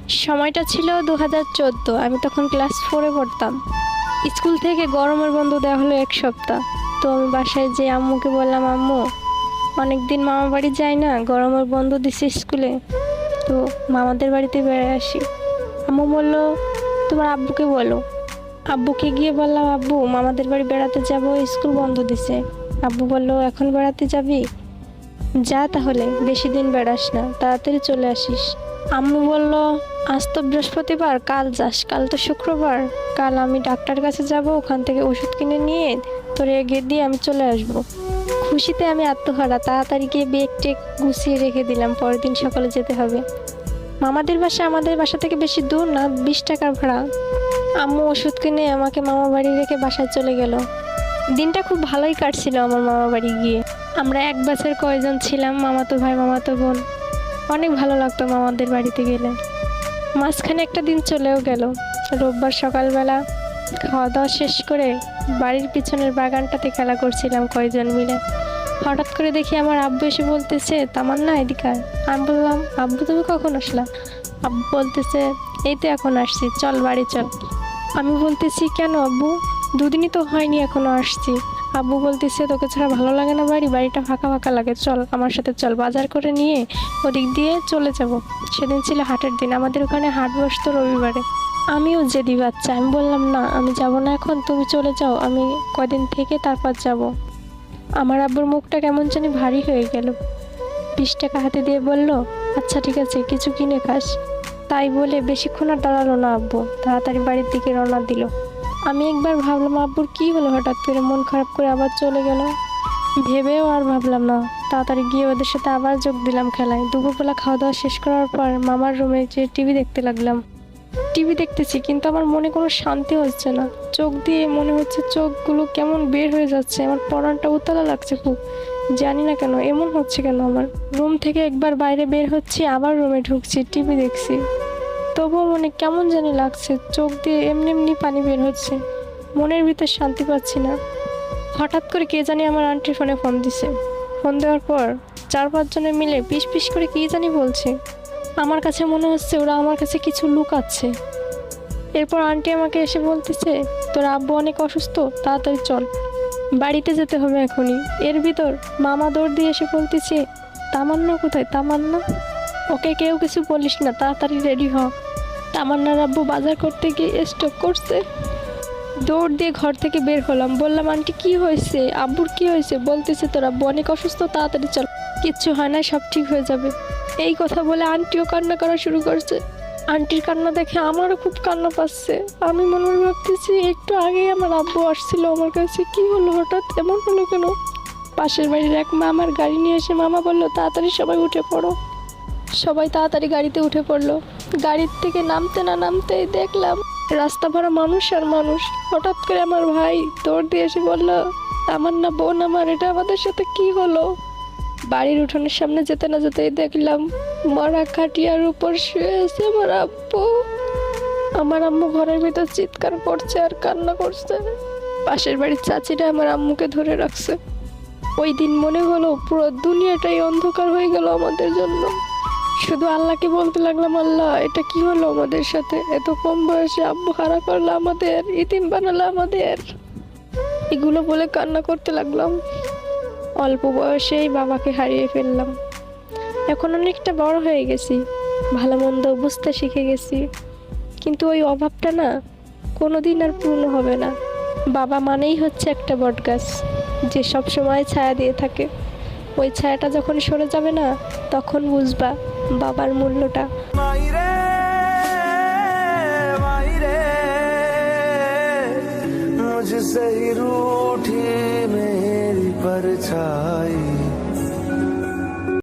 সময়টা ছিল 2014। আমি তখন ক্লাস 4-এ পড়তাম। স্কুল থেকে গরমের বন্ধ দেওয়া হলো 1 সপ্তাহ। তো আমি বাসায় যেয়ে আম্মুকে বললাম, আম্মু অনেকদিন মামা বাড়ি যাই না, গরমের বন্ধ দিছে স্কুলে, তো মামাদের বাড়িতে বেড়ে আসি। আম্মু বলল, তোমার আব্বুকে বলো। আব্বুকে গিয়ে বললাম, আব্বু মামাদের বাড়ি বেড়াতে যাব, স্কুল বন্ধ দিছে। আব্বু বলল, এখন বেড়াতে যাবি? যা তাহলে, বেশি দিন বেড়াস না, তাড়াতাড়ি চলে আসিস। আম্মু বলল, আজ তো বৃহস্পতিবার, কাল যাস, কাল তো শুক্রবার, কাল আমি ডাক্তার কাছে যাব, ওখান থেকে ওষুধ কিনে নিয়ে তোর এগিয়ে দিয়ে আমি চলে আসব। খুশিতে আমি আত্মহারা, তাড়াতাড়ি গিয়ে ব্যাগ টেক গুছিয়ে রেখে দিলাম, পরের দিন সকালে যেতে হবে। মামাদের বাসা আমাদের বাসা থেকে বেশি দূর না, 20 টাকার ভাড়া। আম্মু ওষুধ কিনে আমাকে মামা বাড়ি রেখে বাসায় চলে গেল। দিনটা খুব ভালোই কাটছিল আমার মামা বাড়ি গিয়ে। আমরা এক ব্যাচের কয়জন ছিলাম, মামাতো ভাই মামাতো বোন। অনেক ভালো লাগতো মামাদের বাড়িতে গেলে। মাঝখানে একটা দিন চলেও গেল। রোববার সকালবেলা খাওয়া দাওয়া শেষ করে বাড়ির পিছনের বাগানটাতে খেলা করছিলাম কয়জন মিলে। হঠাৎ করে দেখি আমার আব্বু এসে বলতেছে, তামান্না এদিকে আয়। আমি বললাম, আব্বু তুমি কখন আসলা? আব্বু বলতেছে, এই তো এখন আসছি, চল বাড়ি চল। আমি বলতেছি, কেন আব্বু? দুদিনই তো হয়নি, এখনো আসছি। আব্বু বলতেছে, তোকে ছাড়া ভালো লাগে না বাড়ি, বাড়িটা ফাঁকা ফাঁকা লাগে, চল আমার সাথে চল, বাজার করে নিয়ে ওদিক দিয়ে চলে যাব। সেদিন ছিল হাটের দিন, আমাদের ওখানে হাট বসতো রবিবারে। আমিও জেদি বাচ্চা, আমি বললাম, না আমি যাব না এখন, তুমি চলে যাও, আমি কদিন থেকে তারপর যাব। আমার আব্বুর মুখটা কেমন জানি ভারী হয়ে গেল। 20 টাকা হাতে দিয়ে বলল, আচ্ছা ঠিক আছে, কিছু কিনে খাস। তাই বলে বেশিক্ষণ আর দাঁড়ালো না আব্বু, তাড়াতাড়ি বাড়ির দিকে রওনা দিল। আমি একবার ভাবলাম আব্বুর কি হলো, হঠাৎ করে মন খারাপ করে আবার চলে গেল। ভেবেও আর ভাবলাম না, তাড়াতাড়ি গিয়ে ওদের সাথে আবার যোগ দিলাম খেলায়। দুপুরবেলা খাওয়া দাওয়া শেষ করার পর মামার রুমে যেয়ে টিভি দেখতে লাগলাম। টিভি দেখতেছি, কিন্তু আমার মনে কোনো শান্তি হচ্ছে না। চোখ দিয়ে মনে হচ্ছে চোখগুলো কেমন বের হয়ে যাচ্ছে, আমার পরানটা উতলা লাগছে খুব। জানি না কেন এমন হচ্ছে, কেন আমার। রুম থেকে একবার বাইরে বের হচ্ছি, আবার রুমে ঢুকছি, টিভি দেখছি, তবুও মনে কেমন জানি লাগছে, চোখ দিয়ে এমনি এমনি পানি বের হচ্ছে, মনের ভিতর শান্তি পাচ্ছি না। হঠাৎ করে কে জানি আমার আন্টির ফোনে ফোন দিছে। ফোন দেওয়ার পর 4-5 জনে মিলে পিস পিস করে কি জানি বলছে। আমার কাছে মনে হচ্ছে ওরা আমার কাছে কিছু লুকাচ্ছে। এরপর আন্টি আমাকে এসে বলতেছে, তোর আব্বু অনেক অসুস্থ, তাড়াতাড়ি চল, বাড়িতে যেতে হবে এখনই। এর ভিতর মামা দৌড় দিয়ে এসে বলতেছে, তামান্না কোথায়? তামান্না, ওকে কেউ কিছু বলিস না, তাড়াতাড়ি রেডি হ, তামান্নার আব্বু বাজার করতে গিয়ে স্ট্রোক করছে। দৌড় দিয়ে ঘর থেকে বের হলাম। বললাম, আন্টি কি হয়েছে? আব্বুর কি হয়েছে? বলতেছে, তোর আব্বু অনেক অসুস্থ, তাড়াতাড়ি চল, কিচ্ছু হয় না, সব ঠিক হয়ে যাবে। এই কথা বলে আন্টিও কান্না করা শুরু করছে। আন্টির কান্না দেখে আমারও খুব কান্না পাচ্ছে। আমি মনে মনে ভাবতেছি, একটু আগেই আমার আব্বু আসছিল আমার কাছে, কি হলো, হঠাৎ এমন হলো কেন? পাশের বাড়ির এক মামার গাড়ি নিয়ে এসে মামা বললো, তাড়াতাড়ি সবাই উঠে পড়ো। সবাই তাড়াতাড়ি গাড়িতে উঠে পড়লো। গাড়ির থেকে নামতে না নামতেই দেখলাম রাস্তা ভরা মানুষ আর মানুষ। হঠাৎ করে আমার ভাই দৌড় দিয়ে এসে বলল, আমার না বোন, আমার এটা আমাদের সাথে কি হলো? বাড়ির উঠোনের সামনে যেতে না যেতেই দেখলাম মরা খাটিয়ার উপর শুয়ে আছে আমার আব্বু। আমার আম্মু ঘরের ভিতর চিৎকার করছে আর কান্না করছে। পাশের বাড়ির চাচিরা আমার আম্মুকে ধরে রাখছে। ওই দিন মনে হলো পুরো দুনিয়াটাই অন্ধকার হয়ে গেল আমাদের জন্য। শুধু আল্লাহকে বলতে লাগলাম, আল্লাহ এটা কি হলো আমাদের সাথে? এত কম বয়সে আব্বু হারা করলো আমাদের, ইতিম বানালো আমাদের। এগুলো বলে কান্না করতে লাগলাম। অল্প বয়সেই বাবাকে হারিয়ে ফেললাম। এখন অনেকটা বড় হয়ে গেছি, ভালো মন্দ বুঝতে শিখে গেছি, কিন্তু ওই অভাবটা না কোনোদিন আর পূর্ণ হবে না। বাবা মানেই হচ্ছে একটা বটগাছ, যে সব সময় ছায়া দিয়ে থাকে। ওই ছায়াটা যখন সরে যাবে না, তখন বুঝবা বাবার মূল্যটা। मुझसे ही रूठी मेरी परछाई।